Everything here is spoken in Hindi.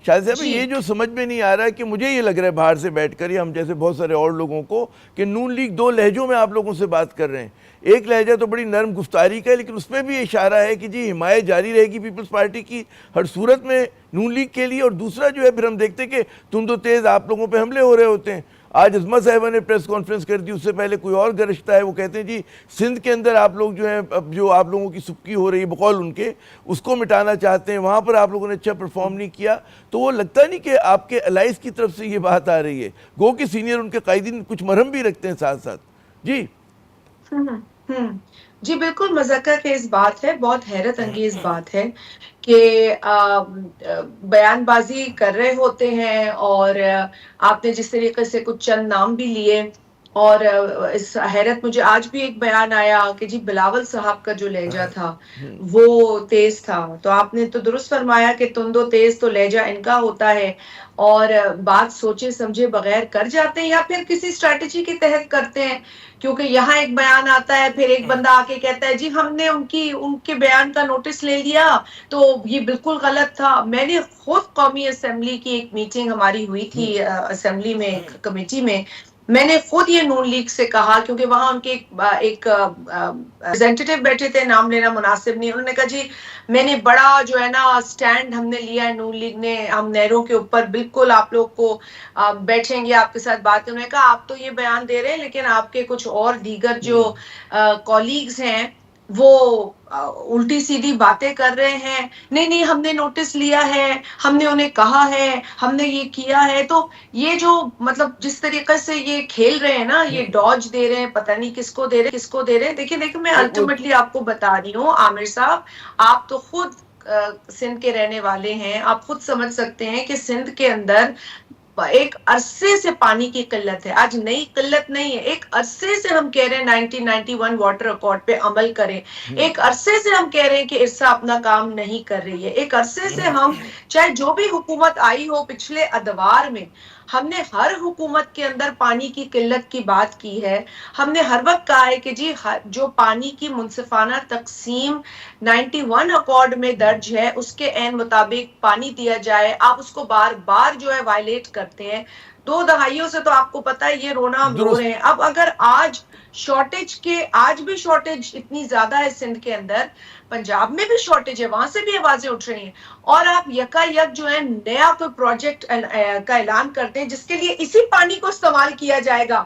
शायद साहब जी। ये जो समझ में नहीं आ रहा है कि मुझे ये लग रहा है बाहर से बैठकर या हम जैसे बहुत सारे और लोगों को कि नून लीग दो लहजों में आप लोगों से बात कर रहे हैं। एक लहजा तो बड़ी नरम गुफ्तारी का है, लेकिन उसमें भी इशारा है कि जी हिमायत जारी रहेगी पीपल्स पार्टी की हर सूरत में नून लीग के लिए। और दूसरा जो है फिर हम देखते कि तुम तो तेज़ आप लोगों पर हमले हो रहे होते हैं। आज अजमा साहिबा ने प्रेस कॉन्फ्रेंस कर दी, उससे पहले कोई और गरजता है, वो कहते हैं जी सिंध के अंदर आप लोग जो है अब जो आप लोगों की सुबकी हो रही है बकौल उनके, उसको मिटाना चाहते हैं, वहाँ पर आप लोगों ने अच्छा परफॉर्म नहीं किया। तो वो लगता नहीं कि आपके अलाइस की तरफ से ये बात आ रही है, गो कि सीनियर उनके कायदीन कुछ मरहम भी रखते हैं साथ साथ। जी हम्म। हम्म। जी बिल्कुल मज़ाक़ खेज़ बात है, बहुत हैरत अंगेज बात है कि बयानबाजी कर रहे होते हैं और आपने जिस तरीके से कुछ चंद नाम भी लिए और इस हैरत मुझे आज भी एक बयान आया कि जी बिलावल साहब का जो लहजा था वो तेज था। तो आपने तो दुरुस्त फरमाया कि तुंदो तेज तो लहजा इनका होता है और बात सोचे समझे बगैर कर जाते हैं या फिर किसी स्ट्रैटेजी के तहत करते हैं। क्योंकि यहाँ एक बयान आता है, फिर एक बंदा आके कहता है जी हमने उनके बयान का नोटिस ले लिया तो ये बिल्कुल गलत था। मैंने खुद कौमी असेंबली की एक मीटिंग हमारी हुई थी असेंबली में, एक कमेटी में, मैंने खुद ये नून लीग से कहा क्योंकि वहां उनके एक रिप्रेजेंटेटिव बैठे थे, नाम लेना मुनासिब नहीं, उन्होंने कहा जी मैंने बड़ा जो है ना स्टैंड हमने लिया है नून लीग ने, हम नहरों के ऊपर बिल्कुल आप लोग को बैठेंगे, आपके साथ बात। उन्होंने कहा आप तो ये बयान दे रहे हैं लेकिन आपके कुछ और दीगर जो कॉलीग्स हैं वो उल्टी सीधी बातें कर रहे हैं, नहीं नहीं हमने नोटिस लिया है, हमने उन्हें कहा है, हमने ये किया है। तो ये जो मतलब जिस तरीके से ये खेल रहे हैं ना, ये डॉज दे रहे हैं, पता नहीं किसको दे रहे हैं। देखिए देखिए मैं वो अल्टीमेटली आपको बता रही हूँ आमिर साहब, आप तो खुद सिंध के रहने वाले हैं, आप खुद समझ सकते हैं कि सिंध के अंदर एक अरसे से पानी की किल्लत है। आज नई किल्लत नहीं है, एक अरसे से हम कह रहे हैं 1991 वाटर अकॉर्ड पे अमल करें, एक अरसे से हम कह रहे हैं कि इरसा अपना काम नहीं कर रही है, एक अरसे से हम चाहे जो भी हुकूमत आई हो पिछले अदवार में, हमने हर हुकूमत के अंदर पानी की किल्लत की बात की है। हमने हर वक्त कहा है कि जी जो पानी की मुनसिफाना तकसीम 91 अकॉर्ड में दर्ज है उसके एन मुताबिक पानी दिया जाए। आप उसको बार बार जो है वायलेट करते हैं। 2 दहाइयों से तो आपको पता है ये रोना हम रो रहे दुरुस्त। हैं। अब अगर आज भी शॉर्टेज इतनी ज्यादा है सिंध के अंदर, पंजाब में भी शॉर्टेज है, वहां से भी आवाजें उठ रही हैं, और आप यकायक जो है नया कोई प्रोजेक्ट का ऐलान करते हैं जिसके लिए इसी पानी को इस्तेमाल किया जाएगा